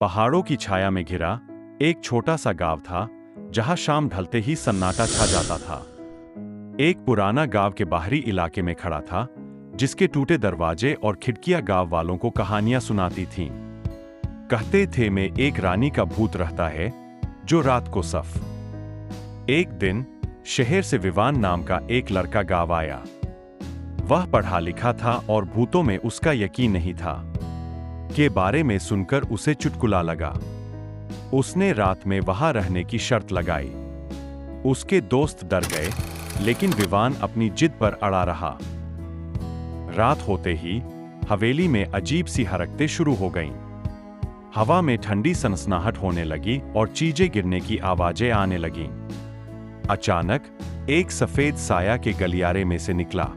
पहाड़ों की छाया में घिरा एक छोटा सा गांव था जहां शाम ढलते ही सन्नाटा छा जाता था। एक पुराना गांव के बाहरी इलाके में खड़ा था, जिसके टूटे दरवाजे और खिड़कियां गांव वालों को कहानियां सुनाती थीं। कहते थे में एक रानी का भूत रहता है जो रात को एक दिन शहर से विवान नाम का एक लड़का गांव आया। वह पढ़ा लिखा था और भूतों में उसका यकीन नहीं था के बारे में सुनकर उसे चुटकुला लगा। उसने रात में वहां रहने की शर्त लगाई। उसके दोस्त डर गए, लेकिन विवान अपनी जिद पर अड़ा रहा। रात होते ही हवेली में अजीब सी हरकतें शुरू हो गईं। हवा में ठंडी सनसनाहट होने लगी और चीजें गिरने की आवाजें आने लगीं। अचानक एक सफेद साया के गलियारे में से निकला।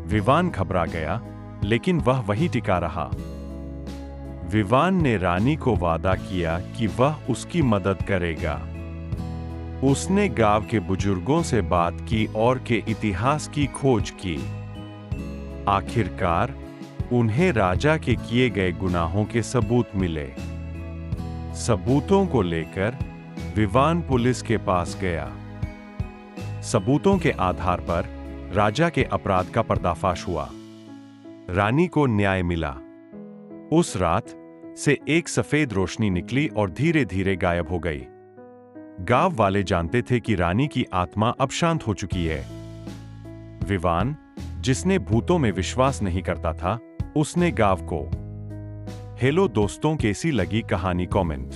विवान घबरा गया, लेकिन वह वहीं टिका रहा। विवान ने रानी को वादा किया कि वह उसकी मदद करेगा। उसने गांव के बुजुर्गों से बात की और के इतिहास की खोज की। आखिरकार उन्हें राजा के किए गए गुनाहों के सबूत मिले। सबूतों को लेकर विवान पुलिस के पास गया। सबूतों के आधार पर राजा के अपराध का पर्दाफाश हुआ। रानी को न्याय मिला। उस रात से एक सफेद रोशनी निकली और धीरे धीरे गायब हो गई। गांव वाले जानते थे कि रानी की आत्मा अब शांत हो चुकी है। विवान, जिसने भूतों में विश्वास नहीं करता था, उसने गांव को हेलो दोस्तों, कैसी लगी कहानी? कमेंट।